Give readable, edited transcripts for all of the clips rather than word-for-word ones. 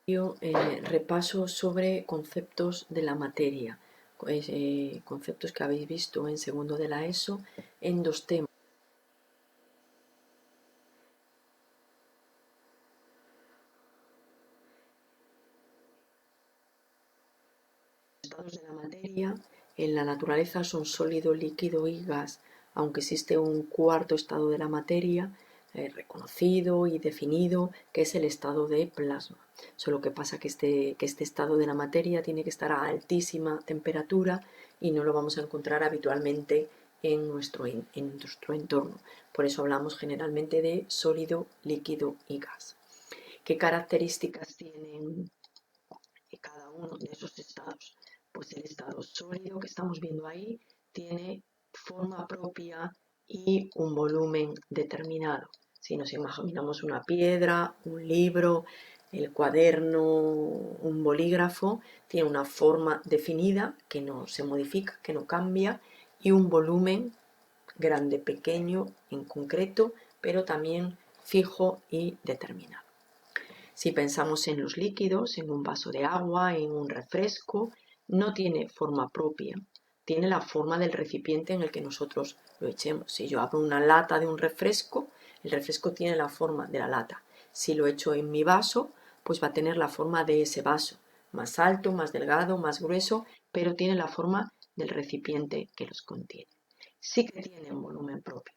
Repaso sobre conceptos de la materia, conceptos que habéis visto en segundo de la ESO en dos temas. Los estados de la materia en la naturaleza son sólido, líquido y gas, aunque existe un cuarto estado de la materia reconocido y definido, que es el estado de plasma. Solo que pasa que este estado de la materia tiene que estar a altísima temperatura y no lo vamos a encontrar habitualmente en nuestro entorno. Por eso hablamos generalmente de sólido, líquido y gas. ¿Qué características tienen cada uno de esos estados? Pues el estado sólido que estamos viendo ahí tiene forma propia y un volumen determinado. Si nos imaginamos una piedra, un libro, el cuaderno, un bolígrafo, tiene una forma definida que no se modifica, que no cambia, y un volumen grande, pequeño, en concreto, pero también fijo y determinado. Si pensamos en los líquidos, en un vaso de agua, en un refresco, no tiene forma propia, tiene la forma del recipiente en el que nosotros lo echemos. Si yo abro una lata de un refresco, el refresco tiene la forma de la lata. Si lo echo en mi vaso, pues va a tener la forma de ese vaso, más alto, más delgado, más grueso, pero tiene la forma del recipiente que los contiene. Sí que tiene un volumen propio.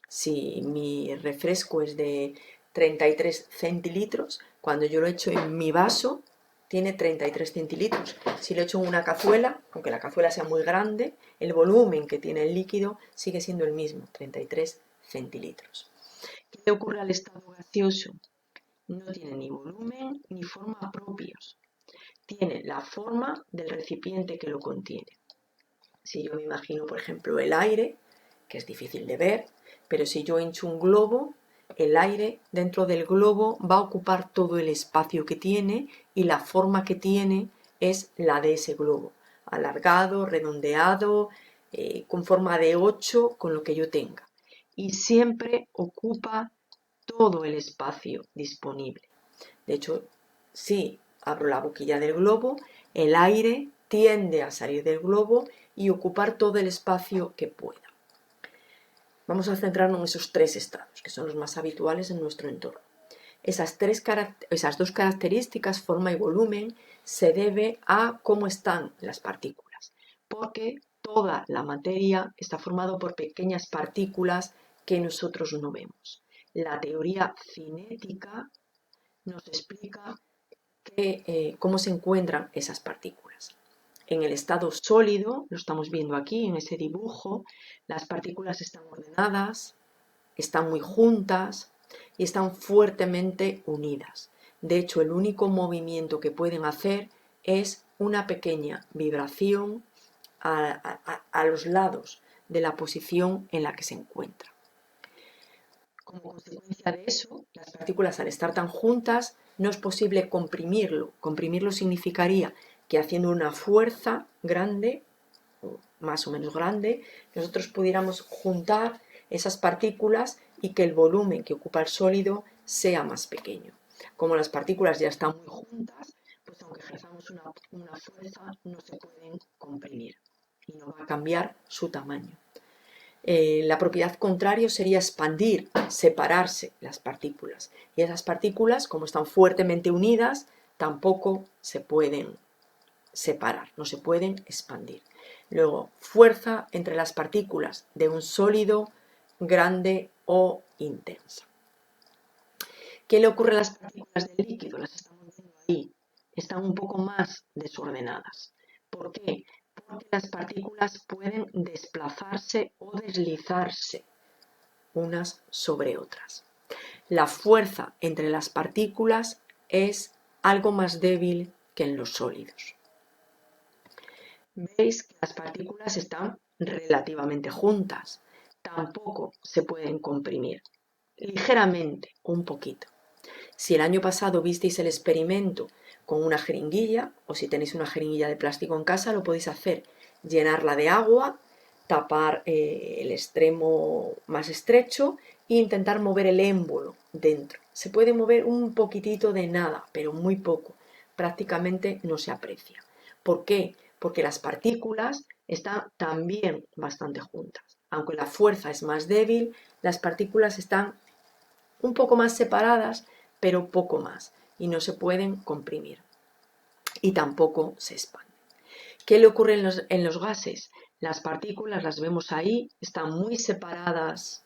Si mi refresco es de 33 centilitros, cuando yo lo echo en mi vaso, tiene 33 centilitros. Si lo echo en una cazuela, aunque la cazuela sea muy grande, el volumen que tiene el líquido sigue siendo el mismo, 33 centilitros. ¿Qué le ocurre al estado gaseoso? No tiene ni volumen ni forma propios. Tiene la forma del recipiente que lo contiene. Si yo me imagino, por ejemplo, el aire, que es difícil de ver, pero si yo hincho un globo, el aire dentro del globo va a ocupar todo el espacio que tiene y la forma que tiene es la de ese globo, alargado, redondeado, con forma de 8, con lo que yo tenga. Y siempre ocupa todo el espacio disponible. De hecho, si abro la boquilla del globo, el aire tiende a salir del globo y ocupar todo el espacio que pueda. Vamos a centrarnos en esos tres estados, que son los más habituales en nuestro entorno. Esas dos características, forma y volumen, se debe a cómo están las partículas, porque toda la materia está formada por pequeñas partículas que nosotros no vemos. La teoría cinética nos explica cómo se encuentran esas partículas. En el estado sólido, lo estamos viendo aquí en ese dibujo, las partículas están ordenadas, están muy juntas y están fuertemente unidas. De hecho, el único movimiento que pueden hacer es una pequeña vibración a los lados de la posición en la que se encuentran. Como consecuencia de eso, las partículas al estar tan juntas no es posible comprimirlo. Comprimirlo significaría que haciendo una fuerza grande, más o menos grande, nosotros pudiéramos juntar esas partículas y que el volumen que ocupa el sólido sea más pequeño. Como las partículas ya están muy juntas, pues aunque ejerzamos una fuerza no se pueden comprimir y no va a cambiar su tamaño. La propiedad contraria sería expandir, separarse las partículas. Y esas partículas, como están fuertemente unidas, tampoco se pueden separar, no se pueden expandir. Luego, fuerza entre las partículas de un sólido grande o intensa. ¿Qué le ocurre a las partículas del líquido? Las estamos viendo ahí. Están un poco más desordenadas. ¿Por qué? Porque las partículas pueden desplazarse o deslizarse unas sobre otras. La fuerza entre las partículas es algo más débil que en los sólidos. Veis que las partículas están relativamente juntas. Tampoco se pueden comprimir. Ligeramente, un poquito. Si el año pasado visteis el experimento con una jeringuilla, o si tenéis una jeringuilla de plástico en casa, lo podéis hacer. Llenarla de agua, tapar el extremo más estrecho e intentar mover el émbolo dentro. Se puede mover un poquitito de nada, pero muy poco. prácticamente no se aprecia. ¿Por qué? Porque las partículas están también bastante juntas. Aunque la fuerza es más débil, las partículas están un poco más separadas, pero poco más, y no se pueden comprimir. Y tampoco se expanden. ¿Qué le ocurre en los gases? Las partículas, las vemos ahí, están muy separadas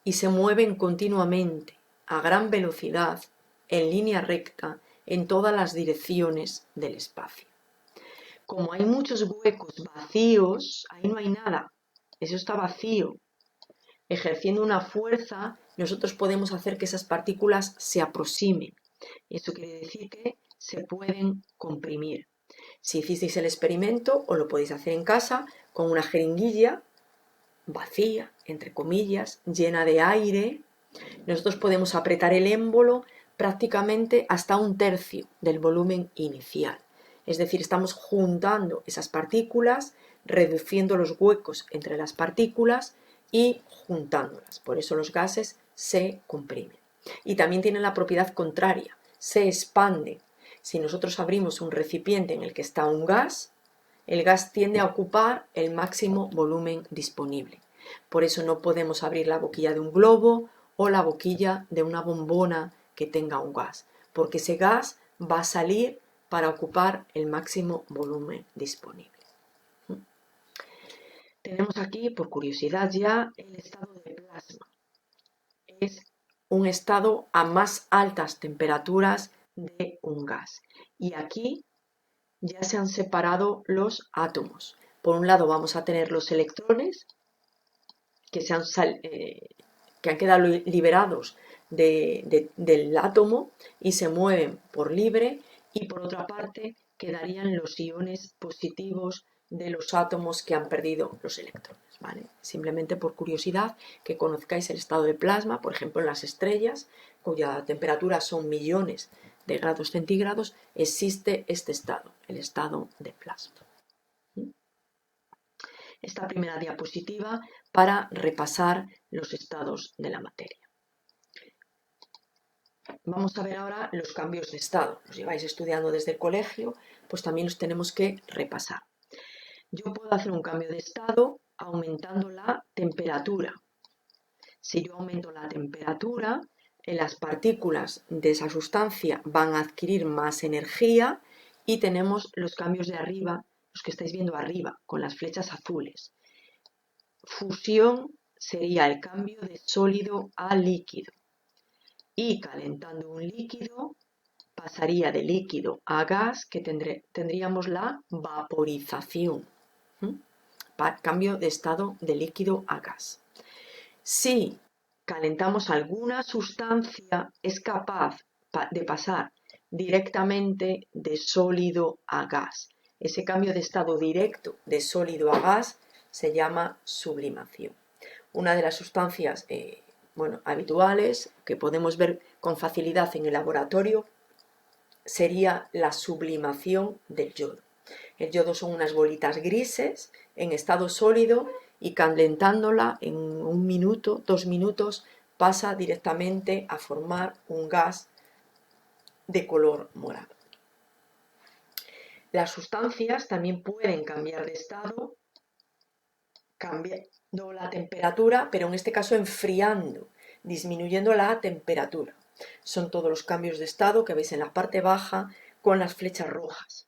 y se mueven continuamente a gran velocidad, en línea recta, en todas las direcciones del espacio. Como hay muchos huecos vacíos, ahí no hay nada, eso está vacío. Ejerciendo una fuerza, nosotros podemos hacer que esas partículas se aproximen. Eso quiere decir que se pueden comprimir. Si hicisteis el experimento, o lo podéis hacer en casa, con una jeringuilla vacía, entre comillas, llena de aire, nosotros podemos apretar el émbolo prácticamente hasta 1/3 del volumen inicial. Es decir, estamos juntando esas partículas, reduciendo los huecos entre las partículas y juntándolas. Por eso los gases se comprimen. Y también tienen la propiedad contraria, se expanden. Si nosotros abrimos un recipiente en el que está un gas, el gas tiende a ocupar el máximo volumen disponible. Por eso no podemos abrir la boquilla de un globo o la boquilla de una bombona que tenga un gas, porque ese gas va a salir para ocupar el máximo volumen disponible. Tenemos aquí, por curiosidad ya, el estado de plasma. Es un estado a más altas temperaturas de un gas. Y aquí ya se han separado los átomos. Por un lado vamos a tener los electrones que han quedado liberados del átomo y se mueven por libre, y por otra parte quedarían los iones positivos de los átomos que han perdido los electrones, ¿vale? Simplemente por curiosidad, que conozcáis el estado de plasma, por ejemplo en las estrellas, cuya temperatura son millones de grados centígrados, existe este estado, el estado de plasma. Esta primera diapositiva para repasar los estados de la materia. Vamos a ver ahora los cambios de estado. Los lleváis estudiando desde el colegio, pues también los tenemos que repasar. Yo puedo hacer un cambio de estado aumentando la temperatura. Si yo aumento la temperatura, las partículas de esa sustancia van a adquirir más energía y tenemos los cambios de arriba, los que estáis viendo arriba, con las flechas azules. Fusión sería el cambio de sólido a líquido. Y calentando un líquido, pasaría de líquido a gas, que tendríamos la vaporización. Cambio de estado de líquido a gas. Si calentamos alguna sustancia, es capaz de pasar directamente de sólido a gas. Ese cambio de estado directo de sólido a gas se llama sublimación. Una de las sustancias habituales que podemos ver con facilidad en el laboratorio sería la sublimación del yodo. El yodo son unas bolitas grises en estado sólido y calentándola en 1 minuto, 2 minutos, pasa directamente a formar un gas de color morado. Las sustancias también pueden cambiar de estado cambiando la temperatura, pero en este caso enfriando, disminuyendo la temperatura. Son todos los cambios de estado que veis en la parte baja con las flechas rojas.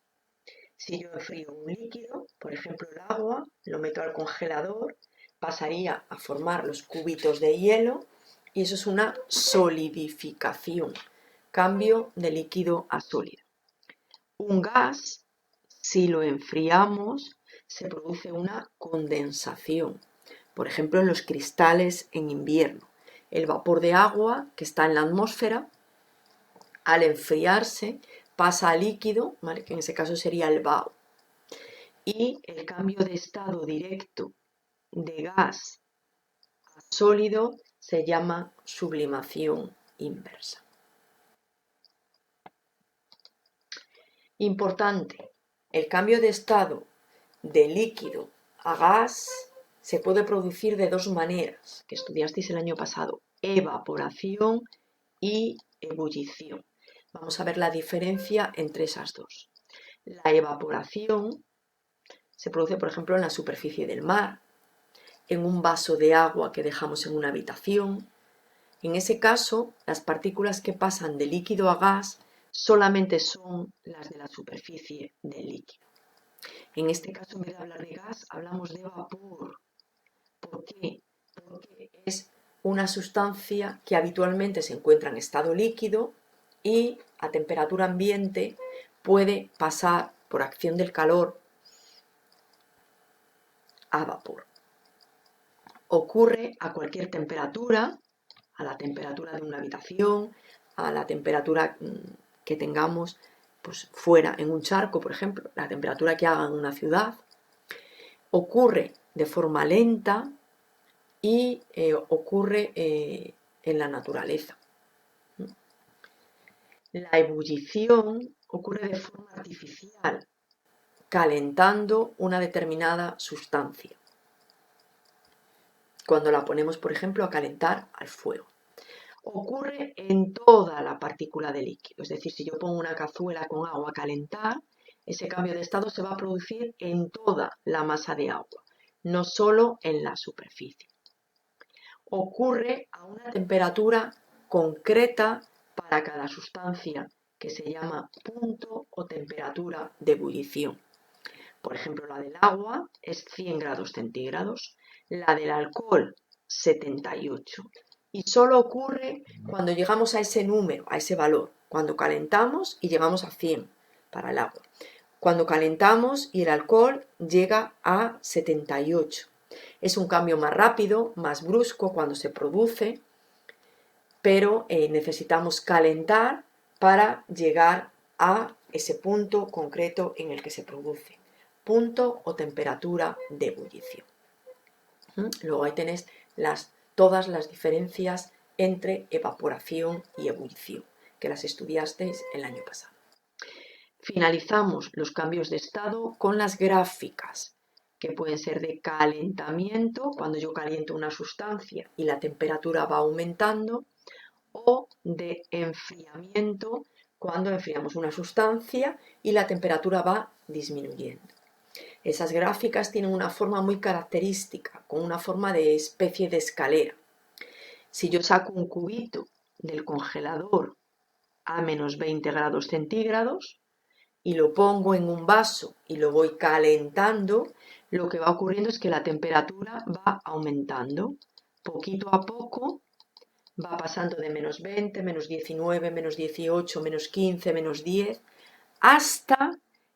Si yo enfrío un líquido, por ejemplo el agua, lo meto al congelador, pasaría a formar los cubitos de hielo y eso es una solidificación, cambio de líquido a sólido. Un gas, si lo enfriamos, se produce una condensación. Por ejemplo, en los cristales en invierno. El vapor de agua que está en la atmósfera, al enfriarse, pasa a líquido, ¿vale? Que en ese caso sería el vapor. Y el cambio de estado directo de gas a sólido se llama sublimación inversa. Importante, el cambio de estado de líquido a gas se puede producir de 2 maneras, que estudiasteis el año pasado: evaporación y ebullición. Vamos a ver la diferencia entre esas dos. La evaporación se produce, por ejemplo, en la superficie del mar, en un vaso de agua que dejamos en una habitación. En ese caso, las partículas que pasan de líquido a gas solamente son las de la superficie del líquido. En este caso, en vez de hablar de gas, hablamos de vapor. ¿Por qué? Porque es una sustancia que habitualmente se encuentra en estado líquido y a temperatura ambiente puede pasar por acción del calor a vapor. Ocurre a cualquier temperatura, a la temperatura de una habitación, a la temperatura que tengamos pues, fuera en un charco, por ejemplo, la temperatura que haga en una ciudad. Ocurre de forma lenta y ocurre en la naturaleza. La ebullición ocurre de forma artificial, calentando una determinada sustancia. Cuando la ponemos, por ejemplo, a calentar al fuego. Ocurre en toda la partícula de líquido, es decir, si yo pongo una cazuela con agua a calentar, ese cambio de estado se va a producir en toda la masa de agua, no solo en la superficie. Ocurre a una temperatura concreta para cada sustancia, que se llama punto o temperatura de ebullición. Por ejemplo, la del agua es 100 grados centígrados, la del alcohol 78. Y solo ocurre cuando llegamos a ese número, a ese valor, cuando calentamos y llegamos a 100 para el agua. Cuando calentamos y el alcohol llega a 78. Es un cambio más rápido, más brusco cuando se produce, pero necesitamos calentar para llegar a ese punto concreto en el que se produce. Punto o temperatura de ebullición. Luego ahí tenéis todas las diferencias entre evaporación y ebullición, que las estudiasteis el año pasado. Finalizamos los cambios de estado con las gráficas, que pueden ser de calentamiento, cuando yo caliento una sustancia y la temperatura va aumentando, o de enfriamiento, cuando enfriamos una sustancia y la temperatura va disminuyendo. Esas gráficas tienen una forma muy característica, con una forma de especie de escalera. Si yo saco un cubito del congelador a menos 20 grados centígrados y lo pongo en un vaso y lo voy calentando, lo que va ocurriendo es que la temperatura va aumentando. Poquito a poco va pasando de menos 20, menos 19, menos 18, menos 15, menos 10, hasta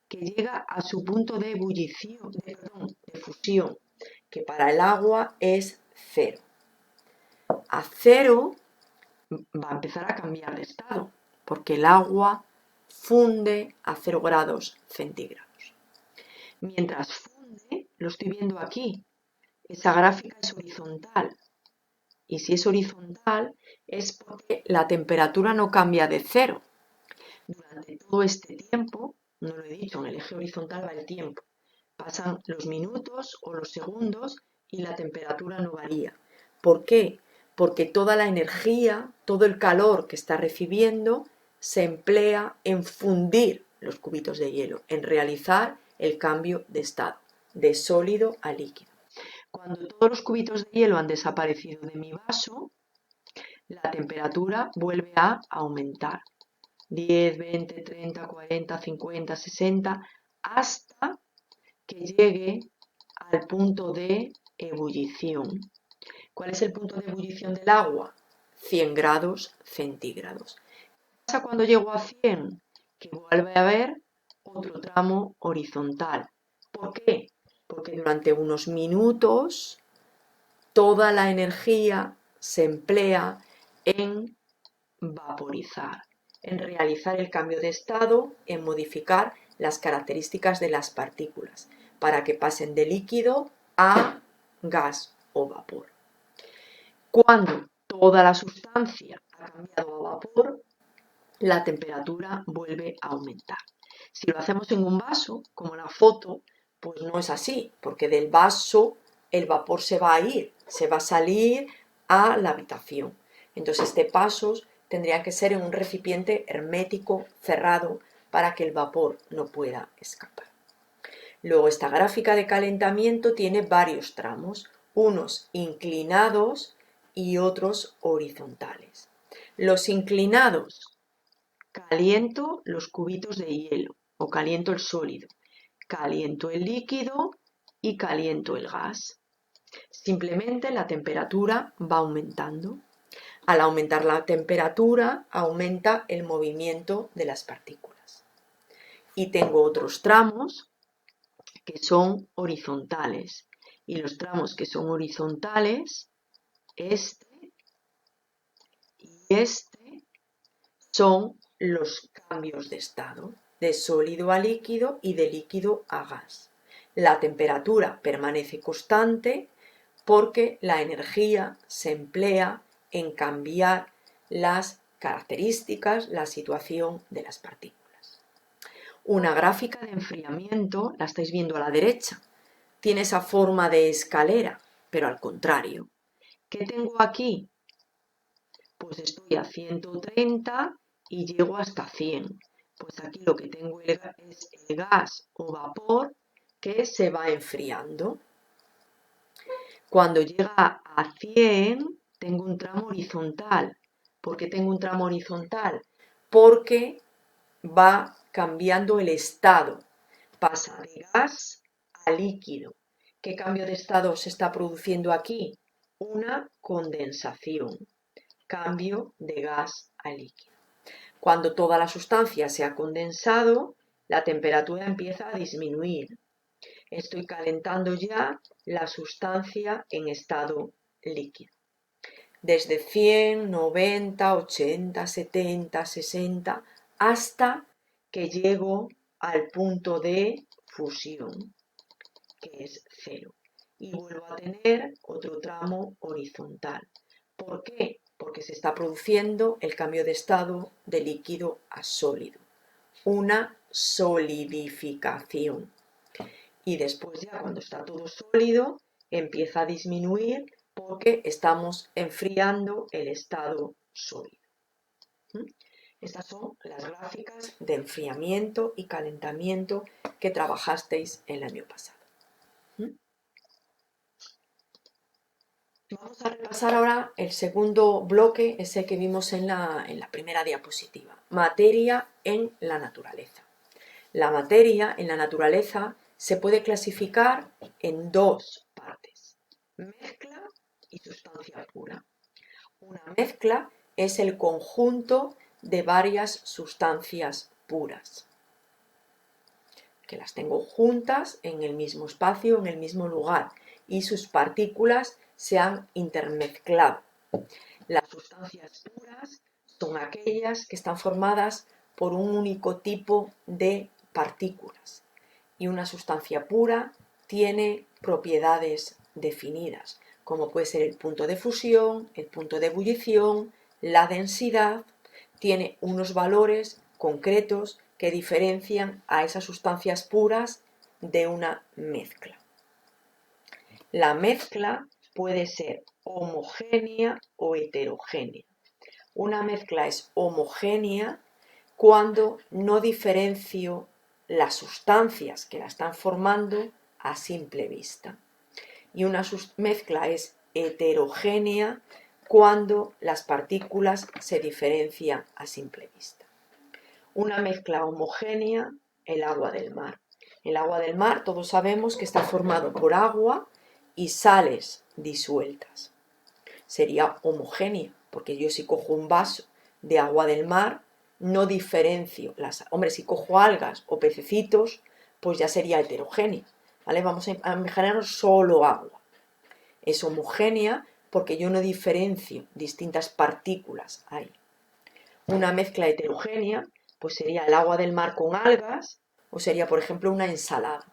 que llega a su punto de ebullición, de fusión, que para el agua es 0. A 0 va a empezar a cambiar de estado, porque el agua funde a 0 grados centígrados. Mientras funde, lo estoy viendo aquí, esa gráfica es horizontal. Y si es horizontal es porque la temperatura no cambia de 0. Durante todo este tiempo, no lo he dicho, en el eje horizontal va el tiempo. Pasan los minutos o los segundos y la temperatura no varía. ¿Por qué? Porque toda la energía, todo el calor que está recibiendo se emplea en fundir los cubitos de hielo, en realizar el cambio de estado, de sólido a líquido. Cuando todos los cubitos de hielo han desaparecido de mi vaso, la temperatura vuelve a aumentar. 10, 20, 30, 40, 50, 60, hasta que llegue al punto de ebullición. ¿Cuál es el punto de ebullición del agua? 100 grados centígrados. ¿Qué pasa cuando llego a 100? Que vuelve a haber otro tramo horizontal. ¿Por qué? Porque durante unos minutos toda la energía se emplea en vaporizar, en realizar el cambio de estado, en modificar las características de las partículas para que pasen de líquido a gas o vapor. Cuando toda la sustancia ha cambiado a vapor, la temperatura vuelve a aumentar. Si lo hacemos en un vaso, como la foto, pues no es así, porque del vaso el vapor se va a ir, se va a salir a la habitación. Entonces este paso tendrían que ser en un recipiente hermético cerrado para que el vapor no pueda escapar. Luego esta gráfica de calentamiento tiene varios tramos, unos inclinados y otros horizontales. Los inclinados, caliento los cubitos de hielo o caliento el sólido, caliento el líquido y caliento el gas. Simplemente la temperatura va aumentando. Al aumentar la temperatura, aumenta el movimiento de las partículas. Y tengo otros tramos que son horizontales. Y los tramos que son horizontales, este y este, son los cambios de estado, de sólido a líquido y de líquido a gas. La temperatura permanece constante porque la energía se emplea en cambiar las características, la situación de las partículas. Una gráfica de enfriamiento, la estáis viendo a la derecha, tiene esa forma de escalera, pero al contrario. ¿Qué tengo aquí? Pues estoy a 130 y llego hasta 100. Pues aquí lo que tengo es el gas o vapor que se va enfriando. Cuando llega a 100 tengo un tramo horizontal. ¿Por qué tengo un tramo horizontal? Porque va cambiando el estado. Pasa de gas a líquido. ¿Qué cambio de estado se está produciendo aquí? Una condensación. Cambio de gas a líquido. Cuando toda la sustancia se ha condensado, la temperatura empieza a disminuir. Estoy calentando ya la sustancia en estado líquido. Desde 100, 90, 80, 70, 60, hasta que llego al punto de fusión, que es 0. Y vuelvo a tener otro tramo horizontal. ¿Por qué? Porque se está produciendo el cambio de estado de líquido a sólido. Una solidificación. Y después ya cuando está todo sólido empieza a disminuir porque estamos enfriando el estado sólido. Estas son las gráficas de enfriamiento y calentamiento que trabajasteis el año pasado. Vamos a repasar ahora el segundo bloque, ese que vimos en la primera diapositiva. Materia en la naturaleza. La materia en la naturaleza se puede clasificar en dos partes, mezcla y sustancia pura. Una mezcla es el conjunto de varias sustancias puras, que las tengo juntas en el mismo espacio, en el mismo lugar, y sus partículas se han intermezclado. Las sustancias puras son aquellas que están formadas por un único tipo de partículas, y una sustancia pura tiene propiedades definidas, como puede ser el punto de fusión, el punto de ebullición, la densidad. Tiene unos valores concretos que diferencian a esas sustancias puras de una mezcla. La mezcla puede ser homogénea o heterogénea. Una mezcla es homogénea cuando no diferencio las sustancias que la están formando a simple vista. Y una mezcla es heterogénea cuando las partículas se diferencian a simple vista. Una mezcla homogénea, el agua del mar. El agua del mar todos sabemos que está formado por agua y sales disueltas. Sería homogénea, porque yo si cojo un vaso de agua del mar, no diferencio las... Hombre, si cojo algas o pececitos, pues ya sería heterogénea, ¿vale? Vamos a imaginar solo agua. Es homogénea porque yo no diferencio distintas partículas ahí. Una mezcla heterogénea, pues sería el agua del mar con algas, o sería, por ejemplo, una ensalada,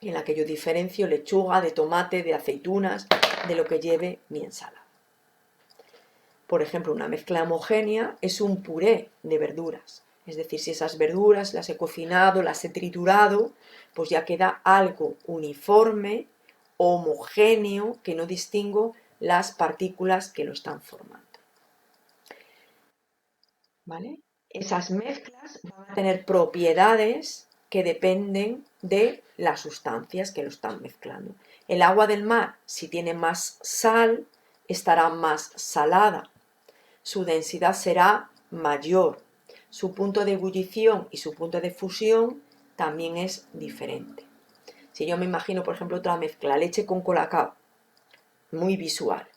en la que yo diferencio lechuga, de tomate, de aceitunas, de lo que lleve mi ensalada. Por ejemplo, una mezcla homogénea es un puré de verduras. Es decir, si esas verduras las he cocinado, las he triturado, pues ya queda algo uniforme, homogéneo, que no distingo las partículas que lo están formando. ¿vale? Esas mezclas van a tener propiedades que dependen de las sustancias que lo están mezclando. El agua del mar, si tiene más sal, estará más salada. Su densidad será mayor. Su punto de ebullición y su punto de fusión también es diferente. Si yo me imagino, por ejemplo, otra mezcla, leche con colacao, muy visual.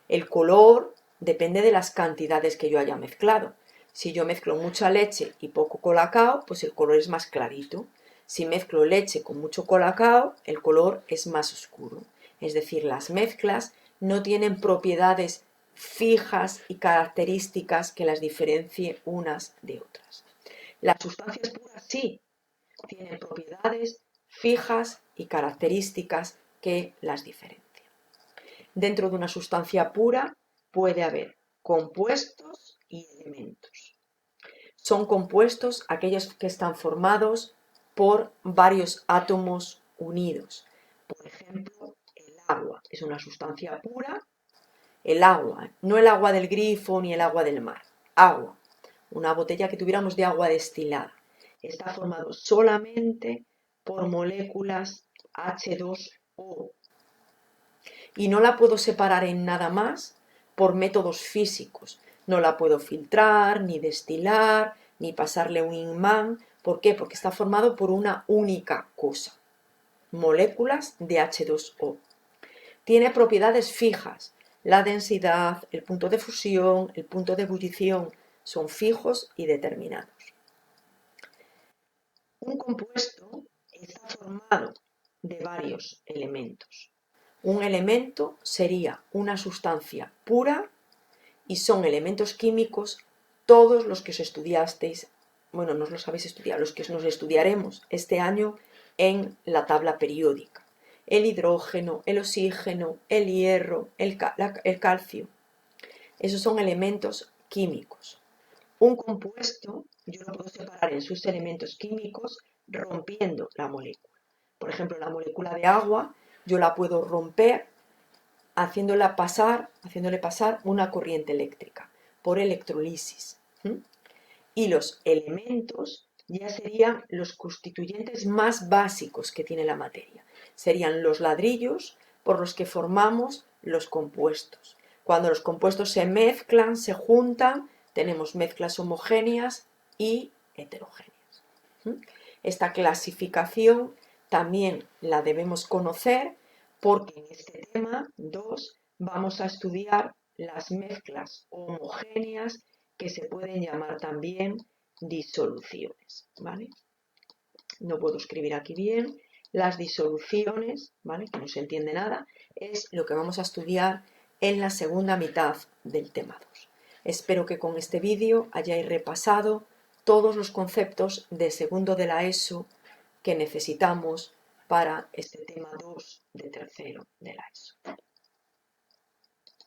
El color depende de las cantidades que yo haya mezclado. Si yo mezclo mucha leche y poco colacao, pues el color es más clarito. Si mezclo leche con mucho colacao, el color es más oscuro. Es decir, las mezclas no tienen propiedades fijas y características que las diferencie unas de otras. Las sustancias puras sí tienen propiedades fijas y características que las diferencian. Dentro de una sustancia pura puede haber compuestos y elementos. Son compuestos aquellos que están formados por varios átomos unidos. Por ejemplo, el agua es una sustancia pura. El agua, no el agua del grifo ni el agua del mar. Agua, una botella que tuviéramos de agua destilada. Está formado solamente por moléculas H2O. Y no la puedo separar en nada más por métodos físicos. No la puedo filtrar, ni destilar, ni pasarle un imán. ¿Por qué? Porque está formado por una única cosa, moléculas de H2O. Tiene propiedades fijas. La densidad, el punto de fusión, el punto de ebullición son fijos y determinados. Un compuesto está formado de varios elementos. Un elemento sería una sustancia pura y son elementos químicos todos los que os estudiasteis, bueno, no los habéis estudiado, los que nos estudiaremos este año en la tabla periódica. El hidrógeno, el oxígeno, el hierro, el calcio. Esos son elementos químicos. Un compuesto yo lo puedo separar en sus elementos químicos rompiendo la molécula. Por ejemplo, la molécula de agua yo la puedo romper haciéndole pasar una corriente eléctrica por electrolisis. Y los elementos ya serían los constituyentes más básicos que tiene la materia. Serían los ladrillos por los que formamos los compuestos. Cuando los compuestos se mezclan, se juntan, tenemos mezclas homogéneas y heterogéneas. Esta clasificación también la debemos conocer porque en este tema 2 vamos a estudiar las mezclas homogéneas que se pueden llamar también disoluciones, ¿vale? No puedo escribir aquí bien. Las disoluciones, ¿vale? Que no se entiende nada, es lo que vamos a estudiar en la segunda mitad del tema 2. Espero que con este vídeo hayáis repasado todos los conceptos de segundo de la ESO que necesitamos para este tema 2 de tercero de la ESO.